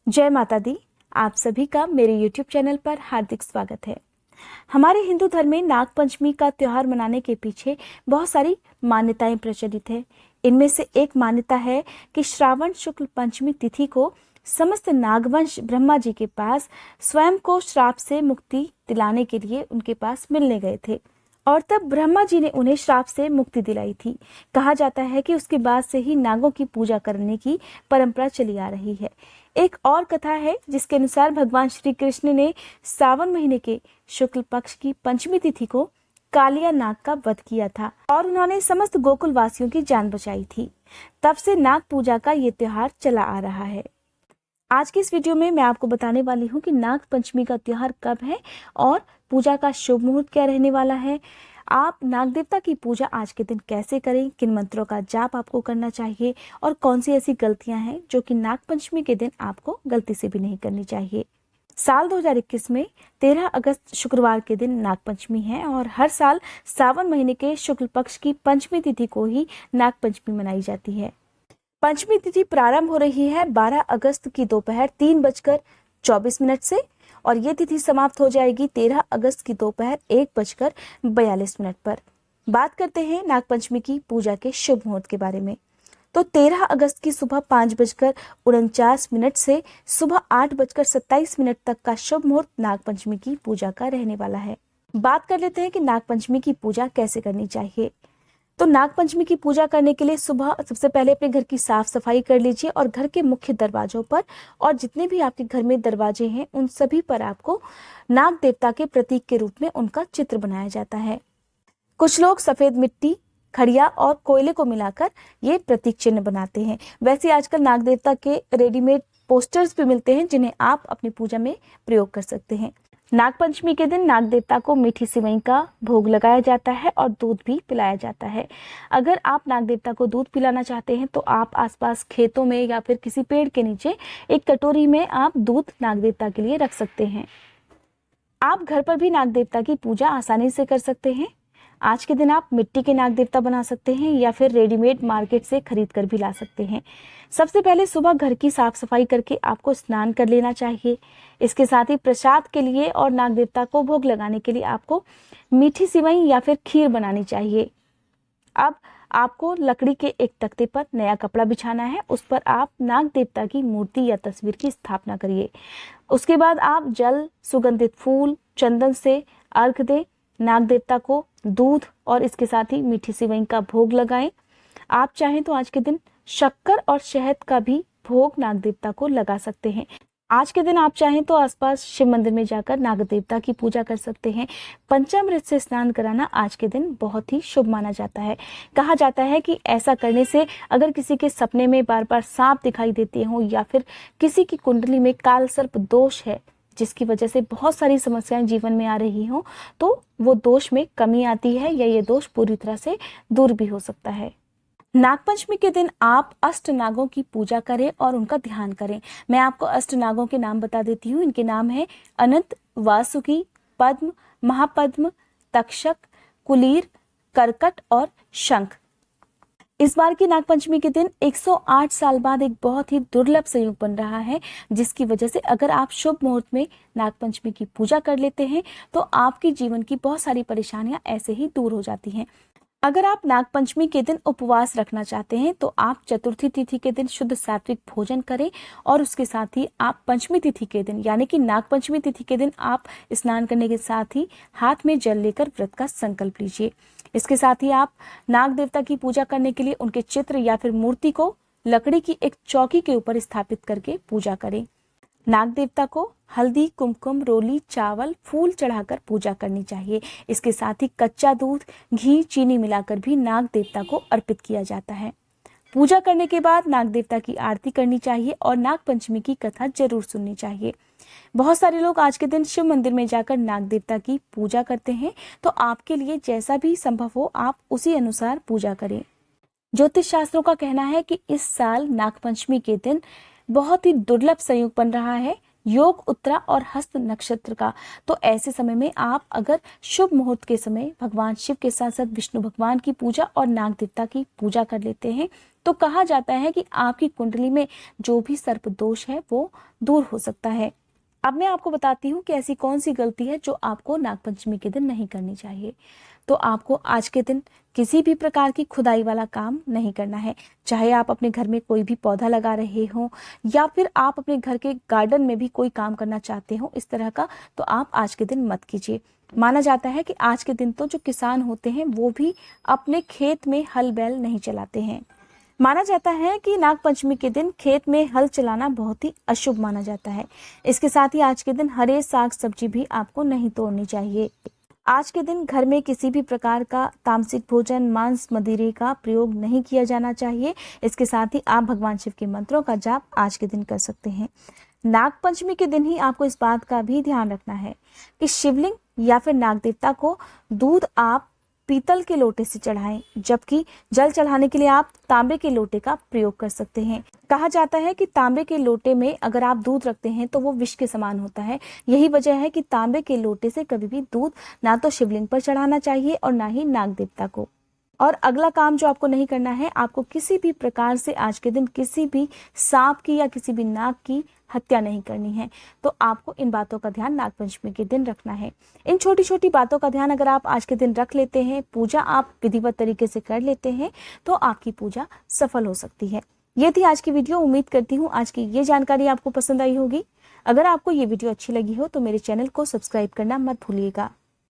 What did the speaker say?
जय माता दी। आप सभी का मेरे YouTube चैनल पर हार्दिक स्वागत है। हमारे हिंदू धर्म में नाग पंचमी का त्योहार मनाने के पीछे बहुत सारी मान्यताएं प्रचलित है। इनमें से एक मान्यता है कि श्रावण शुक्ल पंचमी तिथि को समस्त नागवंश ब्रह्मा जी के पास स्वयं को श्राप से मुक्ति दिलाने के लिए उनके पास मिलने गए थे और तब ब्रह्मा जी ने उन्हें श्राप से मुक्ति दिलाई थी। कहा जाता है कि उसके बाद से ही नागों की पूजा करने की परंपरा चली आ रही है। एक और कथा है जिसके अनुसार भगवान श्री कृष्ण ने सावन महीने के शुक्ल पक्ष की पंचमी तिथि को कालिया नाग का वध किया था और उन्होंने समस्त गोकुल वासियों की जान बचाई थी। तब से नाग पूजा का ये त्योहार चला आ रहा है। आज की इस वीडियो में मैं आपको बताने वाली हूँ कि नाग पंचमी का त्योहार कब है और पूजा का शुभ मुहूर्त क्या रहने वाला है। आप नाग देवता की पूजा आज के दिन कैसे करें, किन मंत्रों का जाप आपको करना चाहिए और कौन सी ऐसी गलतियां हैं जो कि नाग पंचमी के दिन आपको गलती से भी नहीं करनी चाहिए। साल 2021 में 13 अगस्त शुक्रवार के दिन नाग पंचमी है और हर साल सावन महीने के शुक्ल पक्ष की पंचमी तिथि को ही नाग पंचमी मनाई जाती है। पंचमी तिथि प्रारंभ हो रही है 12 अगस्त की दोपहर 3:24 से और ये तिथि समाप्त हो जाएगी 13 अगस्त की दोपहर 1:42 पर। बात करते हैं नाग पंचमी की पूजा के शुभ मुहूर्त के बारे में। तो 13 अगस्त की सुबह 5:49 से सुबह 8:27 तक का शुभ मुहूर्त नाग पंचमी की पूजा का रहने वाला है। बात कर लेते हैं कि नाग पंचमी की पूजा कैसे करनी चाहिए। तो नाग पंचमी की पूजा करने के लिए सुबह सबसे पहले अपने घर की साफ सफाई कर लीजिए और घर के मुख्य दरवाजों पर और जितने भी आपके घर में दरवाजे हैं उन सभी पर आपको नाग देवता के प्रतीक के रूप में उनका चित्र बनाया जाता है। कुछ लोग सफेद मिट्टी, खड़िया और कोयले को मिलाकर ये प्रतीक चिन्ह बनाते हैं। वैसे आजकल नाग देवता के रेडीमेड पोस्टर्स भी मिलते हैं जिन्हें आप अपनी पूजा में प्रयोग कर सकते हैं। नाग पंचमी के दिन नाग देवता को मीठी सिवई का भोग लगाया जाता है और दूध भी पिलाया जाता है। अगर आप नाग देवता को दूध पिलाना चाहते हैं तो आप आसपास खेतों में या फिर किसी पेड़ के नीचे एक कटोरी में आप दूध नाग देवता के लिए रख सकते हैं। आप घर पर भी नाग देवता की पूजा आसानी से कर सकते हैं। आज के दिन आप मिट्टी के नाग देवता बना सकते हैं या फिर रेडीमेड मार्केट से खरीद कर भी ला सकते हैं। सबसे पहले सुबह घर की साफ सफाई करके आपको स्नान कर लेना चाहिए। इसके साथ ही प्रसाद के लिए और नाग देवता को भोग लगाने के लिए आपको मीठी सिवई या फिर खीर बनानी चाहिए। अब आपको लकड़ी के एक तख्ते पर नया कपड़ा बिछाना है। उस पर आप नाग देवता की मूर्ति या तस्वीर की स्थापना करिए। उसके बाद आप जल, सुगंधित फूल, चंदन से अर्घ दें। नाग देवता को दूध और इसके साथ ही मीठी सिवई का भोग लगाएं। आप चाहें तो आज के दिन शक्कर और शहद का भी भोग नाग देवता को लगा सकते हैं। आज के दिन आप चाहें तो आसपास शिव मंदिर में जाकर नाग देवता की पूजा कर सकते हैं। पंचामृत से स्नान कराना आज के दिन बहुत ही शुभ माना जाता है। कहा जाता है कि ऐसा करने से अगर किसी के सपने में बार बार सांप दिखाई देते हो या फिर किसी की कुंडली में काल सर्प दोष है जिसकी वजह से बहुत सारी समस्याएं जीवन में आ रही हों, तो वो दोष में कमी आती है या ये दोष पूरी तरह से दूर भी हो सकता है। नागपंचमी के दिन आप अष्ट नागों की पूजा करें और उनका ध्यान करें। मैं आपको अष्ट नागों के नाम बता देती हूँ। इनके नाम है अनंत, वासुकी, पद्म, महापद्म, तक्षक, कुलीर, करकट और शंख। इस बार की नागपंचमी के दिन 108 साल बाद एक बहुत ही दुर्लभ संयोग बन रहा है, जिसकी वजह से अगर आप शुभ मुहूर्त में नागपंचमी की पूजा कर लेते हैं तो आपके जीवन की बहुत सारी परेशानियां ऐसे ही दूर हो जाती हैं। अगर आप नागपंचमी के दिन उपवास रखना चाहते हैं तो आप चतुर्थी तिथि के दिन शुद्ध सात्विक भोजन करें और उसके साथ ही आप पंचमी तिथि के दिन यानी कि नागपंचमी तिथि के दिन आप स्नान करने के साथ ही हाथ में जल लेकर व्रत का संकल्प लीजिए। इसके साथ ही आप नाग देवता की पूजा करने के लिए उनके चित्र या फिर मूर्ति को लकड़ी की एक चौकी के ऊपर स्थापित करके पूजा करें। नाग देवता को हल्दी, कुमकुम, रोली, चावल, फूल चढ़ाकर पूजा करनी चाहिए। इसके साथ ही कच्चा दूध, घी, चीनी मिलाकर भी नाग देवता को अर्पित किया जाता है। पूजा करने के बाद नाग देवता की आरती करनी चाहिए और नाग पंचमी की कथा जरूर सुननी चाहिए। बहुत सारे लोग आज के दिन शिव मंदिर में जाकर नाग देवता की पूजा करते हैं, तो आपके लिए जैसा भी संभव हो आप उसी अनुसार पूजा करें। ज्योतिष शास्त्रों का कहना है कि इस साल नाग पंचमी के दिन बहुत ही दुर्लभ संयोग बन रहा है, योग उत्तरा और हस्त नक्षत्र का। तो ऐसे समय में आप अगर शुभ मुहूर्त के समय भगवान शिव के साथ साथ विष्णु भगवान की पूजा और नाग देवता की पूजा कर लेते हैं तो कहा जाता है कि आपकी कुंडली में जो भी सर्प दोष है वो दूर हो सकता है। अब मैं आपको बताती हूँ कि ऐसी कौन सी गलती है जो आपको नागपंचमी के दिन नहीं करनी चाहिए। तो आपको आज के दिन किसी भी प्रकार की खुदाई वाला काम नहीं करना है। चाहे आप अपने घर में कोई भी पौधा लगा रहे हो या फिर आप अपने घर के गार्डन में भी कोई काम करना चाहते हो इस तरह का, तो आप आज के दिन मत कीजिए। माना जाता है कि आज के दिन तो जो किसान होते हैं वो भी अपने खेत में हल बैल नहीं चलाते हैं। माना जाता है कि नागपंचमी के दिन खेत में हल चलाना बहुत ही अशुभ माना जाता है। इसके साथ ही आज के दिन हरे साग सब्जी भी आपको नहीं तोड़नी चाहिए। आज के दिन घर में किसी भी प्रकार का तामसिक भोजन, मांस, मदिरे का प्रयोग नहीं किया जाना चाहिए। इसके साथ ही आप भगवान शिव के मंत्रों का जाप आज के दिन कर सकते हैं। नागपंचमी के दिन ही आपको इस बात का भी ध्यान रखना है कि शिवलिंग या फिर नाग देवता को दूध आप पीतल के लोटे से चढ़ाएं, जबकि जल चढ़ाने के लिए आप तांबे के लोटे का प्रयोग कर सकते हैं। कहा जाता है कि तांबे के लोटे में अगर आप दूध रखते हैं तो वो विष के समान होता है। यही वजह है कि तांबे के लोटे से कभी भी दूध ना तो शिवलिंग पर चढ़ाना चाहिए और ना ही नाग देवता को। और अगला काम जो आपको नहीं करना है, आपको किसी भी प्रकार से आज के दिन किसी भी सांप की या किसी भी नाग की हत्या नहीं करनी है। तो आपको इन बातों का ध्यान नागपंचमी के दिन रखना है। इन छोटी छोटी बातों का ध्यान अगर आप आज के दिन रख लेते हैं, पूजा आप विधिवत तरीके से कर लेते हैं, तो आपकी पूजा सफल हो सकती है। ये थी आज की वीडियो। उम्मीद करती हूँ आज की ये जानकारी आपको पसंद आई होगी। अगर आपको ये वीडियो अच्छी लगी हो तो मेरे चैनल को सब्सक्राइब करना मत भूलिएगा।